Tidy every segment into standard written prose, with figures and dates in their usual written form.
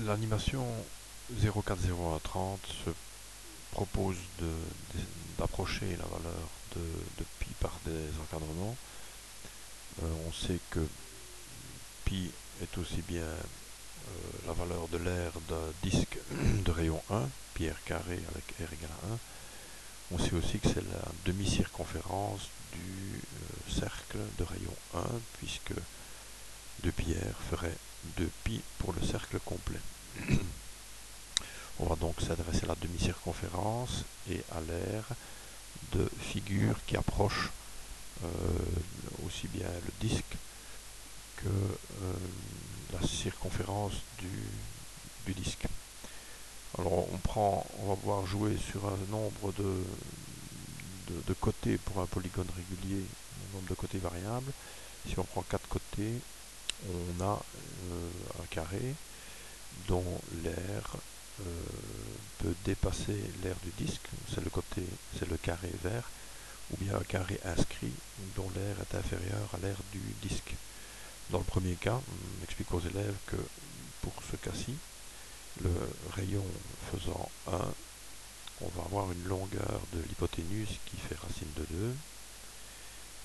L'animation 0,40 se propose d'approcher la valeur de pi par des encadrements. On sait que pi est aussi bien la valeur de l'aire d'un disque de rayon 1, pi r carré avec r égale à 1. On sait aussi que c'est la demi-circonférence du cercle de rayon 1, puisque 2 pi r ferait 2 pi pour le cercle complet. On va donc s'adresser à la demi-circonférence et à l'aire de figures qui approchent aussi bien le disque que la circonférence du disque. Alors on va pouvoir jouer sur un nombre de côtés pour un polygone régulier, un nombre de côtés variable. Si on prend 4 côtés, on a un carré dont l'aire peut dépasser l'aire du disque, c'est le carré vert, ou bien un carré inscrit dont l'aire est inférieure à l'aire du disque. Dans le premier cas, on explique aux élèves que pour ce cas-ci, le rayon faisant 1, on va avoir une longueur de l'hypoténuse qui fait racine de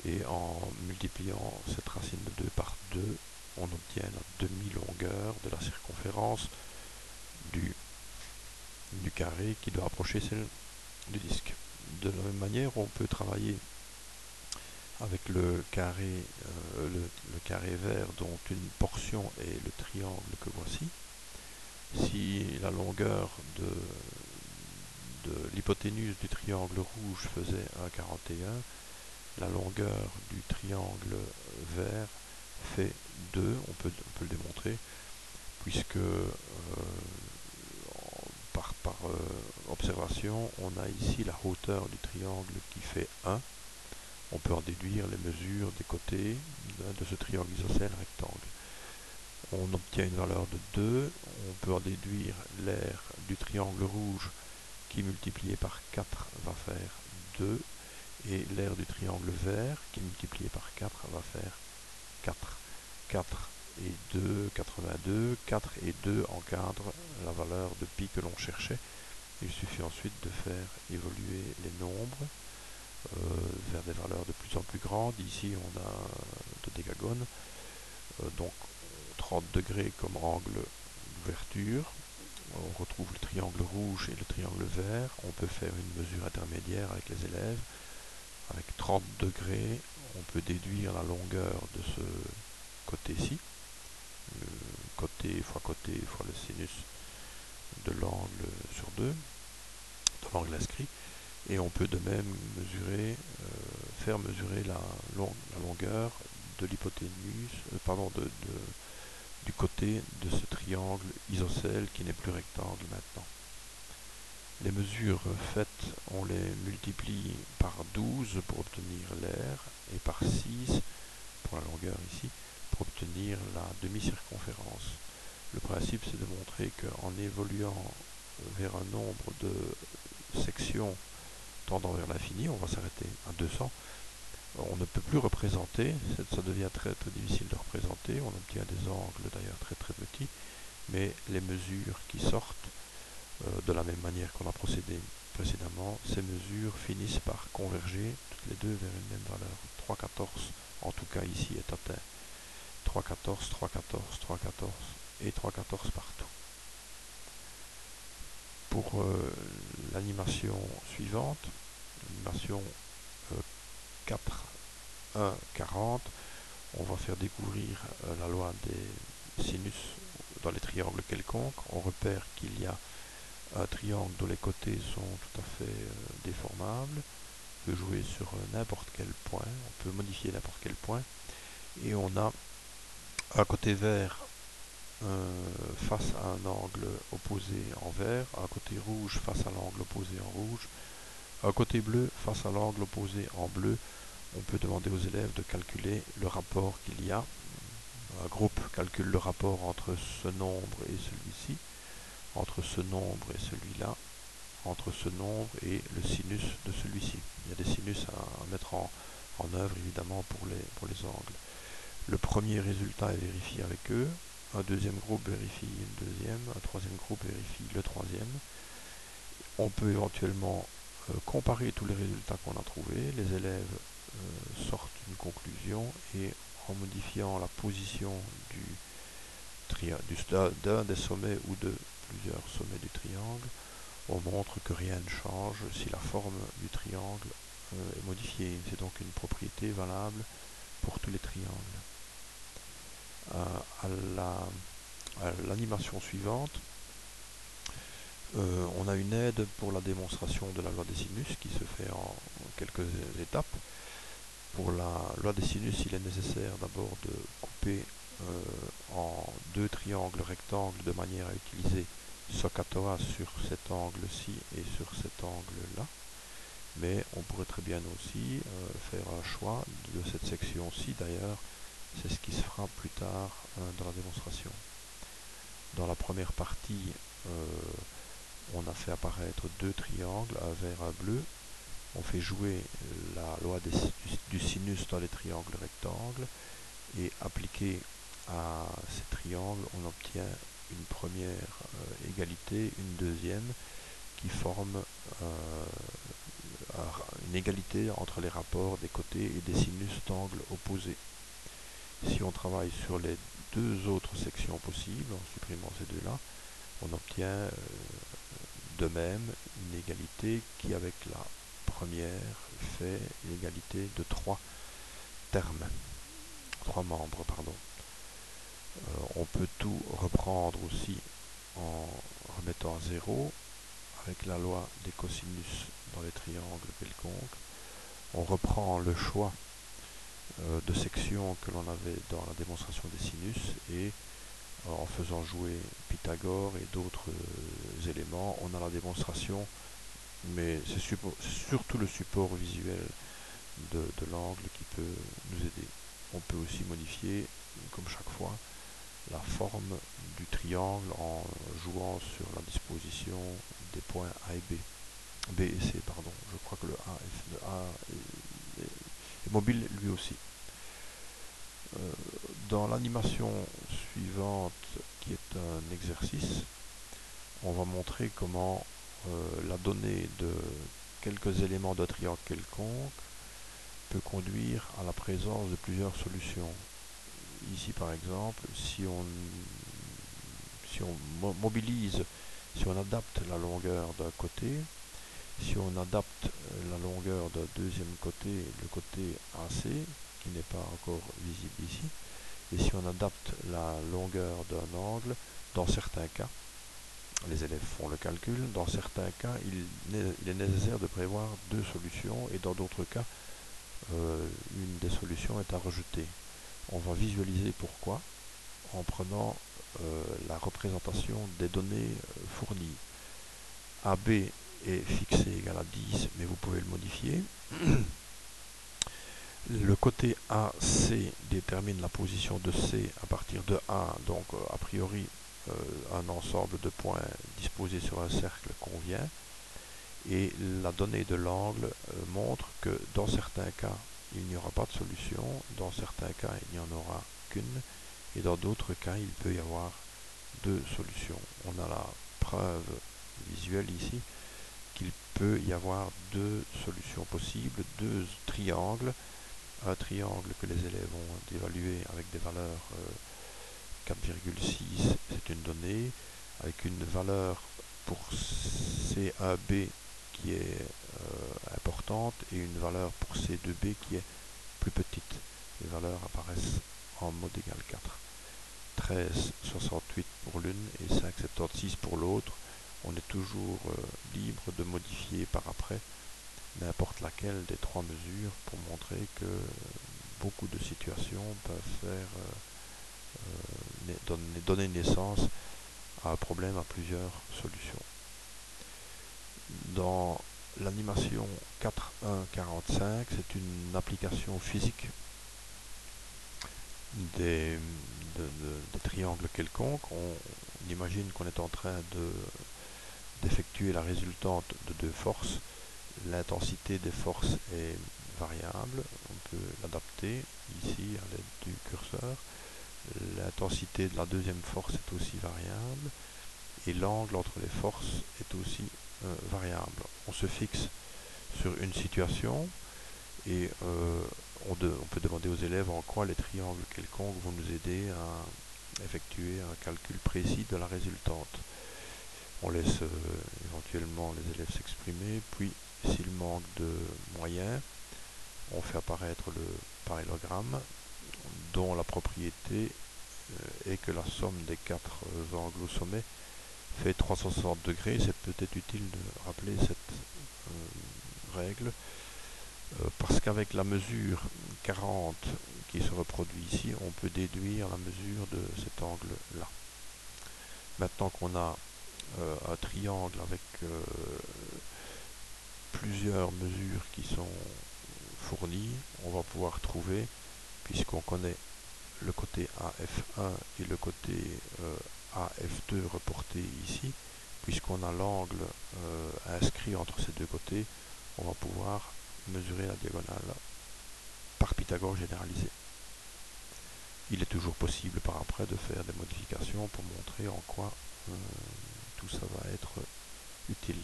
2, et en multipliant cette racine de 2 par 2, on obtient la demi-longueur de la circonférence du carré qui doit approcher celle du disque. De la même manière, on peut travailler avec le carré vert dont une portion est le triangle que voici. Si la longueur de l'hypoténuse du triangle rouge faisait 1,41, la longueur du triangle vert fait 2, on peut le démontrer, puisque par observation, on a ici la hauteur du triangle qui fait 1. On peut en déduire les mesures des côtés de ce triangle isocèle rectangle. On obtient une valeur de 2, on peut en déduire l'aire du triangle rouge qui multiplié par 4 va faire 2, et l'aire du triangle vert qui multiplié par 4 va faire 4. 4 et 2, 82, 4 et 2 encadrent la valeur de pi que l'on cherchait. Il suffit ensuite de faire évoluer les nombres vers des valeurs de plus en plus grandes. Ici on a de décagone, donc 30 degrés comme angle d'ouverture. On retrouve le triangle rouge et le triangle vert. On peut faire une mesure intermédiaire avec les élèves. Avec 30 degrés, on peut déduire la longueur de ce côté-ci, côté fois le sinus de l'angle sur 2, de l'angle inscrit, et on peut de même faire mesurer la longueur de l'hypoténuse, du côté de ce triangle isocèle qui n'est plus rectangle maintenant. Les mesures faites, on les multiplie par 12 pour obtenir l'aire et par 6 pour la longueur ici, pour obtenir la demi-circonférence. Le principe, c'est de montrer qu'en évoluant vers un nombre de sections tendant vers l'infini, on va s'arrêter à 200, on ne peut plus représenter, ça devient très très difficile de représenter, on obtient des angles d'ailleurs très très petits, mais les mesures qui sortent, de la même manière qu'on a procédé précédemment, ces mesures finissent par converger toutes les deux vers une même valeur. 3,14 en tout cas ici est atteint. 3,14, 3,14, 3,14 et 3,14 partout. Pour l'animation suivante, l'animation 4,1,40, on va faire découvrir la loi des sinus dans les triangles quelconques. On repère qu'il y a un triangle dont les côtés sont tout à fait déformables. On peut jouer sur n'importe quel point, on peut modifier n'importe quel point, et on a un côté vert face à un angle opposé en vert, un côté rouge face à l'angle opposé en rouge, un côté bleu face à l'angle opposé en bleu. On peut demander aux élèves de calculer le rapport qu'il y a. Un groupe calcule le rapport entre ce nombre et celui-ci, entre ce nombre et celui-là, entre ce nombre et le sinus de celui-ci. Il y a des sinus à mettre en œuvre évidemment pour les angles. Le premier résultat est vérifié avec eux. un deuxième groupe vérifie une deuxième, un troisième groupe vérifie le troisième. On peut éventuellement comparer tous les résultats qu'on a trouvés. Les élèves sortent une conclusion et en modifiant la position d'un des sommets ou de plusieurs sommets du triangle, on montre que rien ne change si la forme du triangle est modifiée. C'est donc une propriété valable pour tous les triangles. À l'animation suivante, on a une aide pour la démonstration de la loi des sinus qui se fait en quelques étapes. Pour la loi des sinus, il est nécessaire d'abord de couper en deux triangles rectangles de manière à utiliser SOHCAHTOA sur cet angle-ci et sur cet angle-là. Mais on pourrait très bien aussi faire un choix de cette section-ci. D'ailleurs, c'est ce qui se fera plus tard dans la démonstration. Dans la première partie, on a fait apparaître deux triangles, un vert et un bleu. On fait jouer la loi du sinus dans les triangles rectangles et appliqué à ces triangles, on obtient une première égalité, une deuxième qui forme une égalité entre les rapports des côtés et des sinus d'angles opposés. Si on travaille sur les deux autres sections possibles, en supprimant ces deux-là, on obtient de même une égalité qui, avec la première, fait l'égalité de trois membres. On peut tout reprendre aussi en remettant à zéro avec la loi des cosinus dans les triangles quelconques. On reprend le choix de sections que l'on avait dans la démonstration des sinus et en faisant jouer Pythagore et d'autres éléments, on a la démonstration, mais c'est surtout le support visuel de l'angle qui peut nous aider. On peut aussi modifier, comme chaque fois, la forme du triangle en jouant sur la disposition des points A et B. B et C, pardon. Je crois que le A est mobile lui aussi. Dans l'animation suivante, qui est un exercice, on va montrer comment la donnée de quelques éléments d'un triangle quelconque peut conduire à la présence de plusieurs solutions. Ici par exemple, si on mobilise, si on adapte la longueur d'un côté, si on adapte la longueur d'un deuxième côté, le côté AC, qui n'est pas encore visible ici, et si on adapte la longueur d'un angle, dans certains cas, les élèves font le calcul, dans certains cas, il est nécessaire de prévoir deux solutions, et dans d'autres cas, une des solutions est à rejeter. On va visualiser pourquoi en prenant la représentation des données fournies. AB est fixé égal à 10, mais vous pouvez le modifier. Le côté AC détermine la position de C à partir de A, donc a priori un ensemble de points disposés sur un cercle convient. Et la donnée de l'angle montre que dans certains cas, il n'y aura pas de solution, dans certains cas, il n'y en aura qu'une, et dans d'autres cas, il peut y avoir deux solutions. On a la preuve visuelle ici qu'il peut y avoir deux solutions possibles, deux triangles, un triangle que les élèves ont évalué avec des valeurs 4,6, c'est une donnée, avec une valeur pour C1B qui est importante et une valeur pour C2B qui est plus petite. Les valeurs apparaissent en mode égal 4. 13,68 pour l'une et 5,76 pour l'autre. On est toujours libre de modifier par après n'importe laquelle des trois mesures pour montrer que beaucoup de situations peuvent donner naissance à un problème à plusieurs solutions. Dans l'animation 4.1.45, c'est une application physique des triangles quelconques. On imagine qu'on est en train d'effectuer la résultante de deux forces. L'intensité des forces est variable, on peut l'adapter ici à l'aide du curseur. l'intensité de la deuxième force est aussi variable, et l'angle entre les forces est aussi variable. On se fixe sur une situation, et on peut demander aux élèves en quoi les triangles quelconques vont nous aider à effectuer un calcul précis de la résultante. On laisse éventuellement les élèves s'exprimer, puis s'il manque de moyens, on fait apparaître le parallélogramme dont la propriété est que la somme des quatre angles au sommet fait 360 degrés. C'est peut-être utile de rappeler cette règle parce qu'avec la mesure 40 qui se reproduit ici, on peut déduire la mesure de cet angle-là. Maintenant qu'on a un triangle avec plusieurs mesures qui sont fournies, on va pouvoir trouver, puisqu'on connaît le côté AF1 et le côté AF2 reporté ici, puisqu'on a l'angle inscrit entre ces deux côtés, on va pouvoir mesurer la diagonale par Pythagore généralisé. Il est toujours possible par après de faire des modifications pour montrer en quoi tout ça va être utile.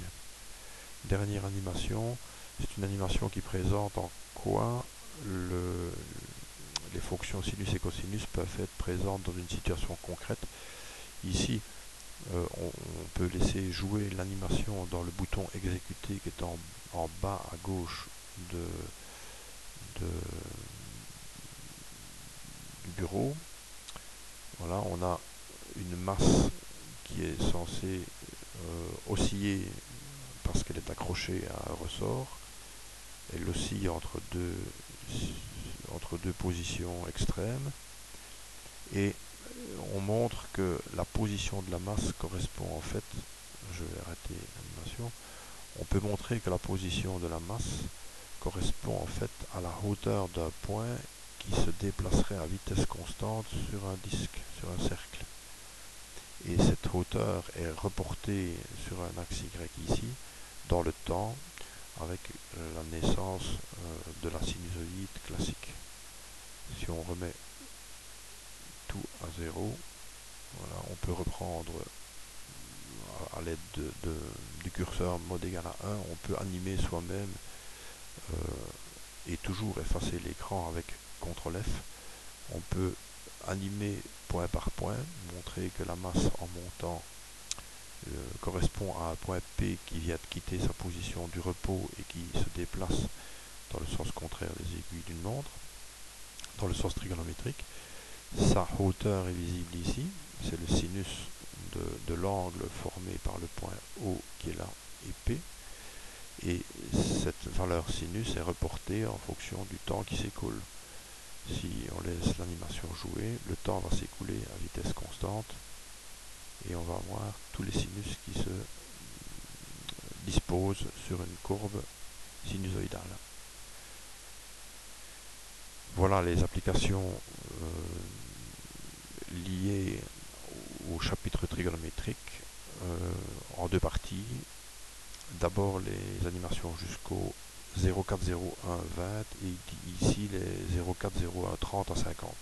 Dernière animation, c'est une animation qui présente en quoi les fonctions sinus et cosinus peuvent être présentes dans une situation concrète. Ici, on peut laisser jouer l'animation dans le bouton exécuter qui est en bas à gauche du bureau. Voilà, on a une masse qui est censée osciller parce qu'elle est accrochée à un ressort. Elle oscille entre deux positions extrêmes et on montre que la position de la masse correspond en fait, je vais arrêter l'animation, on peut montrer que la position de la masse correspond en fait à la hauteur d'un point qui se déplacerait à vitesse constante sur un disque, sur un cercle. Et cette hauteur est reportée sur un axe Y ici, dans le temps, avec la naissance de la sinusoïde classique. Si on remet tout à 0, voilà, on peut reprendre à l'aide du curseur mode égal à 1, on peut animer soi-même et toujours effacer l'écran avec CTRL F. On peut animer point par point, montrer que la masse en montant correspond à un point P qui vient de quitter sa position du repos et qui se déplace dans le sens contraire des aiguilles d'une montre, dans le sens trigonométrique. Sa hauteur est visible ici, c'est le sinus de l'angle formé par le point O qui est là et P. Et cette valeur sinus est reportée en fonction du temps qui s'écoule. Si on laisse l'animation jouer, le temps va s'écouler à vitesse constante et on va avoir tous les sinus qui se disposent sur une courbe sinusoïdale. Voilà les applications liées au chapitre trigonométrique en deux parties. D'abord les animations jusqu'au 040120 et ici les 040130 à 50.